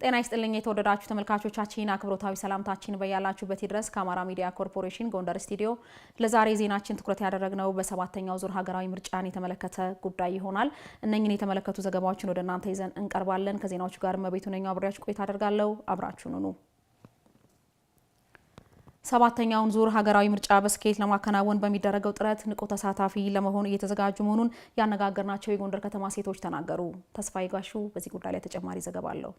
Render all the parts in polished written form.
ጤና ይስጥልኝ የተወደዳችሁ ተመልካቾቻችን አክብሮታዊ ሰላምታችን በያላችሁበት ድረስ ከአማራ ሚዲያ ኮርፖሬሽን ጎንደር ስቱዲዮ ለዛሬ ዜናችን ትኩረት ያደረግነው በሰባተኛው ዙር ሀገራዊ ምርጫን የተመለከተ ጉዳይ ይሆናል። እነኚህን የተመለከቱ ዘገባዎችን ወደ እናንተ ይዘን እንቀርባለን። ከዜናዎቹ ጋር መቤቱ ነኝ አብሬያችሁ ቆይታ አደርጋለሁ። አብራችሁን ሁኑ። ሰባተኛውን ዙር ሀገራዊ ምርጫ በስኬት ለማከናወን በሚደረገው ጥረት ንቁ ተሳታፊ ለመሆን እየተዘጋጁ መሆኑን ያነጋገርናቸው የጎንደር ከተማ ሴቶች ተናገሩ። ተስፋዬ ጋሹ በዚህ ጉዳይ ላይ ተጨማሪ ዘገባ አለው።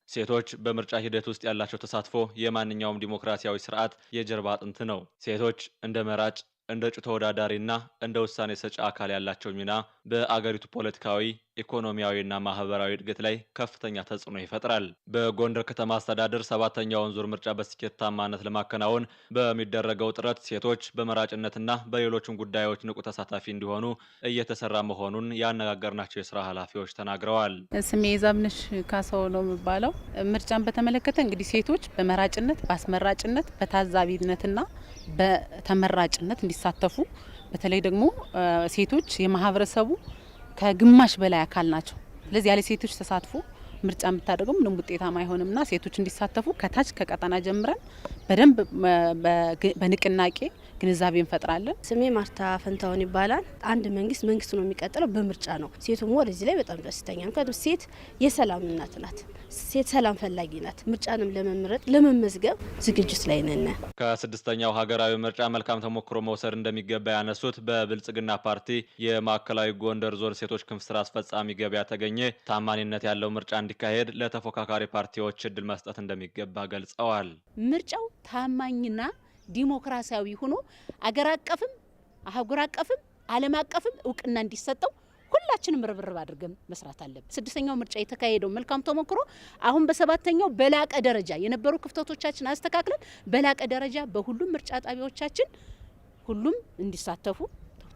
ሴቶች በምርጫ ሂደት ውስጥ ያላቸው ተሳትፎ የማንኛውም ዲሞክራሲያዊ ስርዓት የጀርባ አጥንት ነው። ሴቶች እንደ መራጭ እንደ እጩ ተወዳዳሪና እንደ ውሳኔ ሰጪ አካል ያላቸው ሚና በአገሪቱ ፖለቲካዊ፣ ኢኮኖሚያዊና ማህበራዊ እድገት ላይ ከፍተኛ ተጽዕኖ ይፈጥራል። በጎንደር ከተማ አስተዳደር ሰባተኛውን ዙር ምርጫ በስኬታማነት ለማከናወን በሚደረገው ጥረት ሴቶች በመራጭነትና በሌሎችም ጉዳዮች ንቁ ተሳታፊ እንዲሆኑ እየተሰራ መሆኑን ያነጋገርናቸው የስራ ኃላፊዎች ተናግረዋል። ስሜ ዛብነሽ ካሳው ነው የሚባለው። ምርጫን በተመለከተ እንግዲህ ሴቶች በመራጭነት፣ በአስመራጭነት፣ በታዛቢነትና በተመራጭነት እንዲሳተፉ በተለይ ደግሞ ሴቶች የማህበረሰቡ ከግማሽ በላይ አካል ናቸው። ስለዚህ ያለ ሴቶች ተሳትፎ ምርጫ የምታደርገው ምንም ውጤታማ አይሆንምና ሴቶች እንዲሳተፉ ከታች ከቀጠና ጀምረን በደንብ በንቅናቄ ግንዛቤ እንፈጥራለን። ስሜ ማርታ ፈንታውን ይባላል። አንድ መንግስት ነው የሚቀጥለው በምርጫ ነው። ሴቱም ወደዚህ ላይ በጣም ደስተኛ ነው። ምክንያቱም ሴት የሰላም እናት ናት። ሴት ሰላም ፈላጊ ናት። ምርጫንም ለመምረጥ ለመመዝገብ ዝግጅት ላይ ነን። ከስድስተኛው ሀገራዊ ምርጫ መልካም ተሞክሮ መውሰድ እንደሚገባ ያነሱት በብልጽግና ፓርቲ የማዕከላዊ ጎንደር ዞን ሴቶች ክንፍ ስራ አስፈጻሚ ገበያ ተገኘ ታማኒነት ያለው ምርጫ እንዲካሄድ ለተፎካካሪ ፓርቲዎች እድል መስጠት እንደሚገባ ገልጸዋል። ምርጫው ታማኝና ዲሞክራሲያዊ ሆኖ አገር አቀፍም አህጉር አቀፍም ዓለም አቀፍም እውቅና እንዲሰጠው ሁላችንም ርብርብ አድርገን መስራት አለብን። ስድስተኛው ምርጫ የተካሄደው መልካም ተሞክሮ አሁን በሰባተኛው በላቀ ደረጃ የነበሩ ክፍተቶቻችን አስተካክለን በላቀ ደረጃ በሁሉም ምርጫ ጣቢያዎቻችን ሁሉም እንዲሳተፉ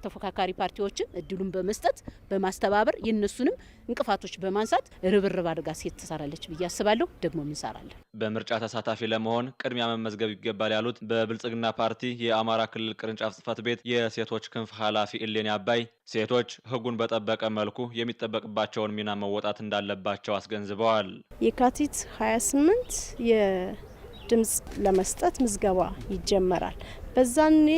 ተፎካካሪ ፓርቲዎችን እድሉን በመስጠት በማስተባበር የነሱንም እንቅፋቶች በማንሳት ርብርብ አድርጋ ሴት ትሰራለች ብዬ አስባለሁ። ደግሞ እንሰራለን። በምርጫ ተሳታፊ ለመሆን ቅድሚያ መመዝገብ ይገባል ያሉት በብልጽግና ፓርቲ የአማራ ክልል ቅርንጫፍ ጽህፈት ቤት የሴቶች ክንፍ ኃላፊ እሌኒ አባይ ሴቶች ሕጉን በጠበቀ መልኩ የሚጠበቅባቸውን ሚና መወጣት እንዳለባቸው አስገንዝበዋል። የካቲት 28 የድምጽ ለመስጠት ምዝገባ ይጀመራል። በዛኔ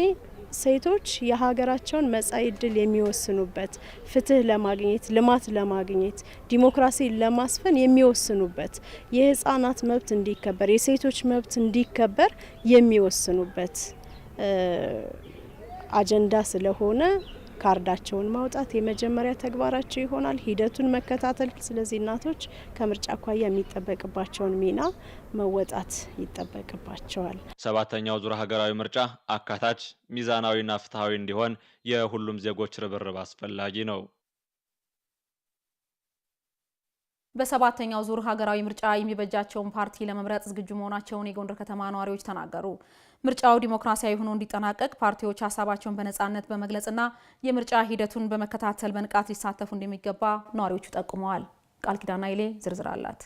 ሴቶች የሀገራቸውን መጻኢ ዕድል የሚወስኑበት፣ ፍትህ ለማግኘት፣ ልማት ለማግኘት፣ ዲሞክራሲ ለማስፈን የሚወስኑበት፣ የህፃናት መብት እንዲከበር፣ የሴቶች መብት እንዲከበር የሚወስኑበት አጀንዳ ስለሆነ ካርዳቸውን ማውጣት የመጀመሪያ ተግባራቸው ይሆናል። ሂደቱን መከታተል። ስለዚህ እናቶች ከምርጫ አኳያ የሚጠበቅባቸውን ሚና መወጣት ይጠበቅባቸዋል። ሰባተኛው ዙር ሀገራዊ ምርጫ አካታች፣ ሚዛናዊና ፍትሃዊ እንዲሆን የሁሉም ዜጎች ርብርብ አስፈላጊ ነው። በሰባተኛው ዙር ሀገራዊ ምርጫ የሚበጃቸውን ፓርቲ ለመምረጥ ዝግጁ መሆናቸውን የጎንደር ከተማ ነዋሪዎች ተናገሩ። ምርጫው ዲሞክራሲያዊ ሆኖ እንዲጠናቀቅ ፓርቲዎች ሀሳባቸውን በነጻነት በመግለጽና የምርጫ ሂደቱን በመከታተል በንቃት ሊሳተፉ እንደሚገባ ነዋሪዎቹ ጠቁመዋል። ቃል ኪዳን ኃይሌ ዝርዝር አላት።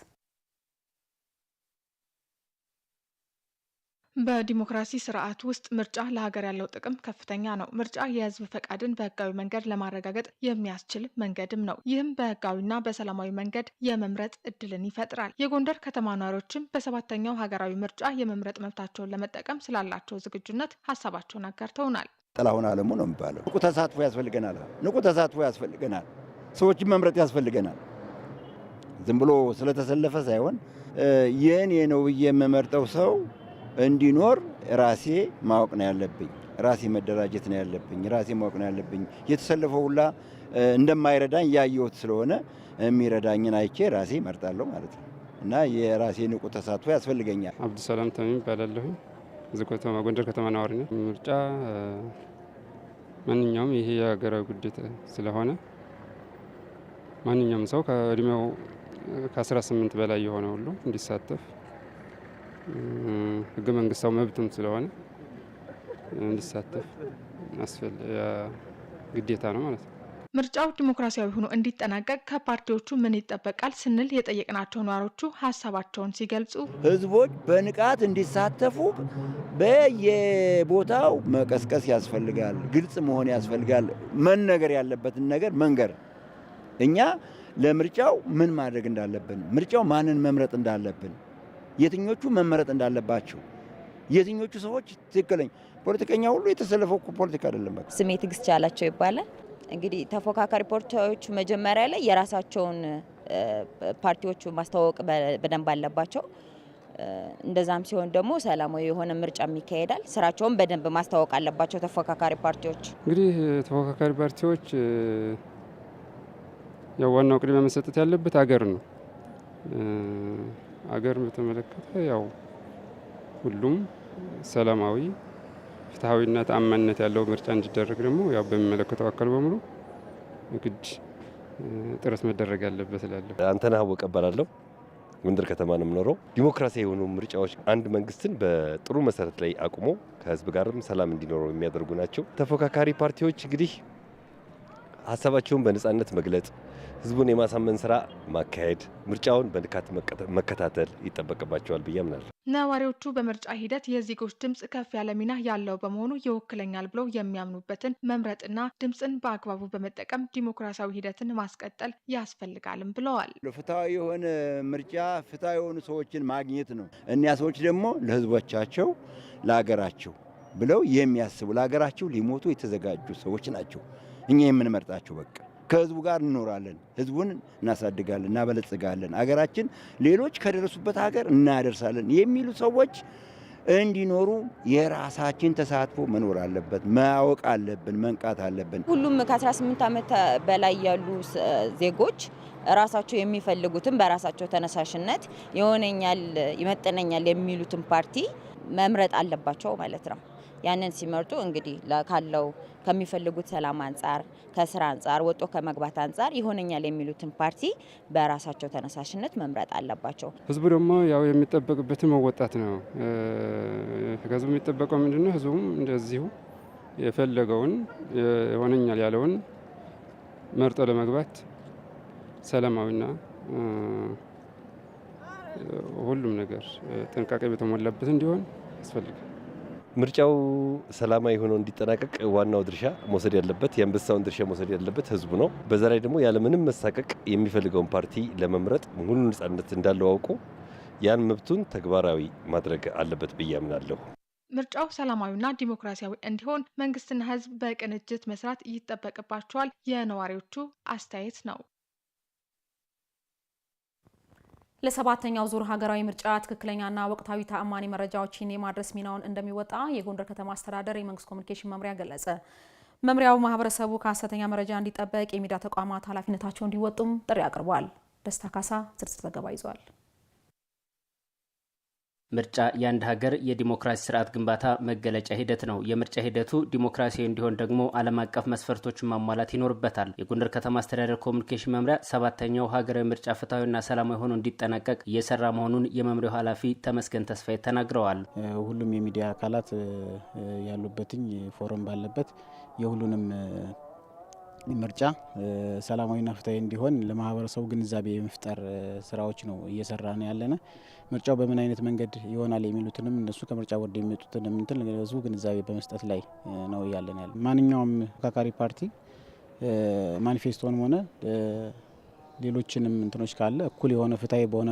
በዲሞክራሲ ስርዓት ውስጥ ምርጫ ለሀገር ያለው ጥቅም ከፍተኛ ነው። ምርጫ የህዝብ ፈቃድን በህጋዊ መንገድ ለማረጋገጥ የሚያስችል መንገድም ነው። ይህም በህጋዊና በሰላማዊ መንገድ የመምረጥ እድልን ይፈጥራል። የጎንደር ከተማ ነዋሪዎችም በሰባተኛው ሀገራዊ ምርጫ የመምረጥ መብታቸውን ለመጠቀም ስላላቸው ዝግጁነት ሀሳባቸውን አጋርተውናል። ጥላሁን አለሙ ነው የሚባለው። ንቁ ተሳትፎ ያስፈልገናል። ንቁ ተሳትፎ ያስፈልገናል። ሰዎችን መምረጥ ያስፈልገናል። ዝም ብሎ ስለተሰለፈ ሳይሆን የኔ ነው ብዬ የምመርጠው ሰው እንዲኖር ራሴ ማወቅ ነው ያለብኝ። ራሴ መደራጀት ነው ያለብኝ። ራሴ ማወቅ ነው ያለብኝ። የተሰለፈው ሁላ እንደማይረዳኝ ያየሁት ስለሆነ የሚረዳኝን አይቼ ራሴ መርጣለሁ ማለት ነው እና የራሴ ንቁ ተሳትፎ ያስፈልገኛል። አብዱሰላም ተሚም ይባላለሁ። ጎንደር ከተማ ነዋሪ ነኝ። ምርጫ ማንኛውም ይሄ የሀገራዊ ግዴታ ስለሆነ ማንኛውም ሰው ከእድሜው ከ18 በላይ የሆነ ሁሉ እንዲሳተፍ ህገ መንግስታዊ መብትም ስለሆነ እንዲሳተፍ ግዴታ ነው ማለት ነው። ምርጫው ዲሞክራሲያዊ ሆኖ እንዲጠናቀቅ ከፓርቲዎቹ ምን ይጠበቃል ስንል የጠየቅናቸው ነዋሪዎቹ ሀሳባቸውን ሲገልጹ ህዝቦች በንቃት እንዲሳተፉ በየቦታው መቀስቀስ ያስፈልጋል። ግልጽ መሆን ያስፈልጋል። መነገር ያለበትን ነገር መንገር። እኛ ለምርጫው ምን ማድረግ እንዳለብን፣ ምርጫው ማንን መምረጥ እንዳለብን፣ የትኞቹ መመረጥ እንዳለባቸው፣ የትኞቹ ሰዎች ትክክለኛ ፖለቲከኛ ሁሉ የተሰለፈው ፖለቲካ አይደለም። በቃ ስሜ ትግስት ቻላቸው ይባላል። እንግዲህ ተፎካካሪ ፓርቲዎች መጀመሪያ ላይ የራሳቸውን ፓርቲዎቹ ማስተዋወቅ በደንብ አለባቸው። እንደዛም ሲሆን ደግሞ ሰላማዊ የሆነ ምርጫ ይካሄዳል። ስራቸውን በደንብ ማስተዋወቅ አለባቸው ተፎካካሪ ፓርቲዎች። እንግዲህ ተፎካካሪ ፓርቲዎች ያው ዋናው ቅድሚያ መሰጠት ያለበት አገር ነው። አገር በተመለከተ ያው ሁሉም ሰላማዊ ፍትሐዊና ተአማኒነት ያለው ምርጫ እንዲደረግ ደግሞ ያው በሚመለከተው አካል በሙሉ ግድ ጥረት መደረግ ያለበት እላለሁ። አንተነህ አወቀ እባላለሁ። ጎንደር ከተማ ነው የምኖረው። ዲሞክራሲያዊ የሆኑ ምርጫዎች አንድ መንግስትን በጥሩ መሰረት ላይ አቁሞ ከህዝብ ጋርም ሰላም እንዲኖረው የሚያደርጉ ናቸው። ተፎካካሪ ፓርቲዎች እንግዲህ ሀሳባቸውን በነጻነት መግለጽ፣ ህዝቡን የማሳመን ስራ ማካሄድ፣ ምርጫውን በንቃት መከታተል ይጠበቅባቸዋል ብዬ አምናለሁ። ነዋሪዎቹ በምርጫ ሂደት የዜጎች ድምጽ ከፍ ያለ ሚና ያለው በመሆኑ ይወክለኛል ብለው የሚያምኑበትን መምረጥና ድምጽን በአግባቡ በመጠቀም ዲሞክራሲያዊ ሂደትን ማስቀጠል ያስፈልጋልም ብለዋል። ፍትሐዊ የሆነ ምርጫ ፍትሐዊ የሆኑ ሰዎችን ማግኘት ነው። እኒያ ሰዎች ደግሞ ለህዝቦቻቸው፣ ለሀገራቸው ብለው የሚያስቡ ለሀገራቸው ሊሞቱ የተዘጋጁ ሰዎች ናቸው። እኛ የምንመርጣቸው በቃ ከህዝቡ ጋር እንኖራለን፣ ህዝቡን እናሳድጋለን፣ እናበለጽጋለን፣ አገራችን ሌሎች ከደረሱበት ሀገር እናደርሳለን የሚሉ ሰዎች እንዲኖሩ የራሳችን ተሳትፎ መኖር አለበት። ማወቅ አለብን፣ መንቃት አለብን። ሁሉም ከ18 ዓመት በላይ ያሉ ዜጎች ራሳቸው የሚፈልጉትን በራሳቸው ተነሳሽነት ይሆነኛል፣ ይመጥነኛል የሚሉትን ፓርቲ መምረጥ አለባቸው ማለት ነው። ያንን ሲመርጡ እንግዲህ ካለው ከሚፈልጉት ሰላም አንጻር፣ ከስራ አንጻር፣ ወጦ ከመግባት አንጻር ይሆነኛል የሚሉትን ፓርቲ በራሳቸው ተነሳሽነት መምረጥ አለባቸው። ህዝቡ ደግሞ ያው የሚጠበቅበትን መወጣት ነው። ከህዝቡ የሚጠበቀው ምንድነው? ህዝቡም እንደዚሁ የፈለገውን ይሆነኛል ያለውን መርጦ ለመግባት ሰላማዊና ሁሉም ነገር ጥንቃቄ በተሞላበት እንዲሆን ያስፈልጋል። ምርጫው ሰላማዊ ሆኖ እንዲጠናቀቅ ዋናው ድርሻ መውሰድ ያለበት የአንበሳውን ድርሻ መውሰድ ያለበት ህዝቡ ነው። በዛ ላይ ደግሞ ያለምንም መሳቀቅ የሚፈልገውን ፓርቲ ለመምረጥ ሙሉ ነጻነት እንዳለው አውቆ ያን መብቱን ተግባራዊ ማድረግ አለበት ብዬ አምናለሁ። ምርጫው ሰላማዊና ዲሞክራሲያዊ እንዲሆን መንግስትና ህዝብ በቅንጅት መስራት ይጠበቅባቸዋል የነዋሪዎቹ አስተያየት ነው። ለሰባተኛው ዙር ሀገራዊ ምርጫ ትክክለኛና ወቅታዊ ተአማኒ መረጃዎችን የማድረስ ሚናውን እንደሚወጣ የጎንደር ከተማ አስተዳደር የመንግስት ኮሚኒኬሽን መምሪያ ገለጸ። መምሪያው ማህበረሰቡ ከሐሰተኛ መረጃ እንዲጠበቅ የሚዲያ ተቋማት ኃላፊነታቸውን እንዲወጡም ጥሪ አቅርቧል። ደስታ ካሳ ዝርዝር ዘገባ ይዟል። ምርጫ የአንድ ሀገር የዲሞክራሲ ስርዓት ግንባታ መገለጫ ሂደት ነው። የምርጫ ሂደቱ ዲሞክራሲያዊ እንዲሆን ደግሞ ዓለም አቀፍ መስፈርቶችን ማሟላት ይኖርበታል። የጎንደር ከተማ አስተዳደር ኮሚኒኬሽን መምሪያ ሰባተኛው ሀገራዊ ምርጫ ፍትሐዊና ሰላማዊ ሆኖ እንዲጠናቀቅ እየሰራ መሆኑን የመምሪያው ኃላፊ ተመስገን ተስፋዬ ተናግረዋል። ሁሉም የሚዲያ አካላት ያሉበትኝ ፎረም ባለበት የሁሉንም ምርጫ ሰላማዊና ፍትሐዊ እንዲሆን ለማህበረሰቡ ግንዛቤ የመፍጠር ስራዎች ነው እየሰራን ያለነ። ምርጫው በምን አይነት መንገድ ይሆናል የሚሉትንም እነሱ ከምርጫ ቦርድ የሚመጡትን እንትን ለህዝቡ ግንዛቤ በመስጠት ላይ ነው ያለን። ማንኛውም ተፎካካሪ ፓርቲ ማኒፌስቶንም ሆነ ሌሎችንም እንትኖች ካለ እኩል የሆነ ፍትሐዊ በሆነ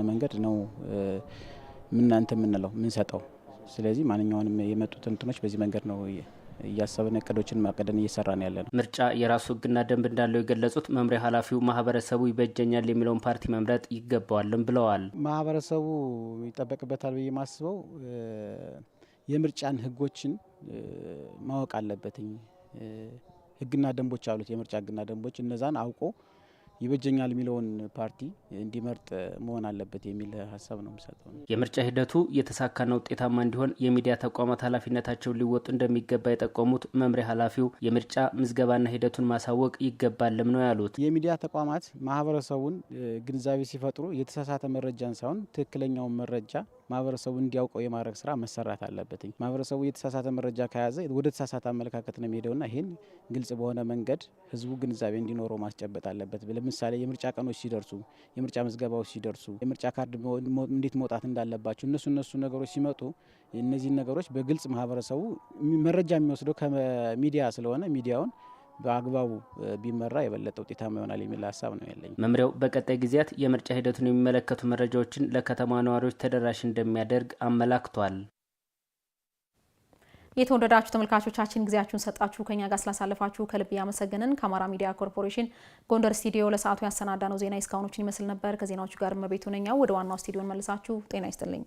መንገድ ነው ምናንተ የምንለው ምንሰጠው። ስለዚህ ማንኛውንም የመጡትን እንትኖች በዚህ መንገድ ነው እያሰብን እቅዶችን ማቀደን እየሰራን ያለ ነው። ምርጫ የራሱ ህግና ደንብ እንዳለው የገለጹት መምሪያ ኃላፊው ማህበረሰቡ ይበጀኛል የሚለውን ፓርቲ መምረጥ ይገባዋልም ብለዋል። ማህበረሰቡ ይጠበቅበታል ብዬ ማስበው የምርጫን ህጎችን ማወቅ አለበትኝ። ህግና ደንቦች አሉት፣ የምርጫ ህግና ደንቦች፣ እነዛን አውቆ ይበጀኛል የሚለውን ፓርቲ እንዲመርጥ መሆን አለበት የሚል ሀሳብ ነው የምሰጠው። የምርጫ ሂደቱ የተሳካና ውጤታማ እንዲሆን የሚዲያ ተቋማት ኃላፊነታቸውን ሊወጡ እንደሚገባ የጠቆሙት መምሪያ ኃላፊው የምርጫ ምዝገባና ሂደቱን ማሳወቅ ይገባልም ነው ያሉት። የሚዲያ ተቋማት ማህበረሰቡን ግንዛቤ ሲፈጥሩ የተሳሳተ መረጃን ሳይሆን ትክክለኛውን መረጃ ማህበረሰቡ እንዲያውቀው የማድረግ ስራ መሰራት አለበት። ማህበረሰቡ የተሳሳተ መረጃ ከያዘ ወደ ተሳሳተ አመለካከት ነው የሚሄደውና ይህን ግልጽ በሆነ መንገድ ህዝቡ ግንዛቤ እንዲኖረው ማስጨበጥ አለበት። ለምሳሌ የምርጫ ቀኖች ሲደርሱ፣ የምርጫ ምዝገባዎች ሲደርሱ፣ የምርጫ ካርድ እንዴት መውጣት እንዳለባቸው እነሱ ነገሮች ሲመጡ እነዚህ ነገሮች በግልጽ ማህበረሰቡ መረጃ የሚወስደው ከሚዲያ ስለሆነ ሚዲያውን በአግባቡ ቢመራ የበለጠ ውጤታማ ይሆናል የሚል ሀሳብ ነው ያለኝ። መምሪያው በቀጣይ ጊዜያት የምርጫ ሂደቱን የሚመለከቱ መረጃዎችን ለከተማ ነዋሪዎች ተደራሽ እንደሚያደርግ አመላክቷል። የተወደዳችሁ ተመልካቾቻችን ጊዜያችሁን ሰጣችሁ ከኛ ጋር ስላሳለፋችሁ ከልብ ያመሰግንን። ከአማራ ሚዲያ ኮርፖሬሽን ጎንደር ስቱዲዮ ለሰዓቱ ያሰናዳነው ዜና እስካሁኖችን ይመስል ነበር። ከዜናዎቹ ጋር መቤቱ ነኛው። ወደ ዋናው ስቱዲዮ መልሳችሁ ጤና ይስጥልኝ።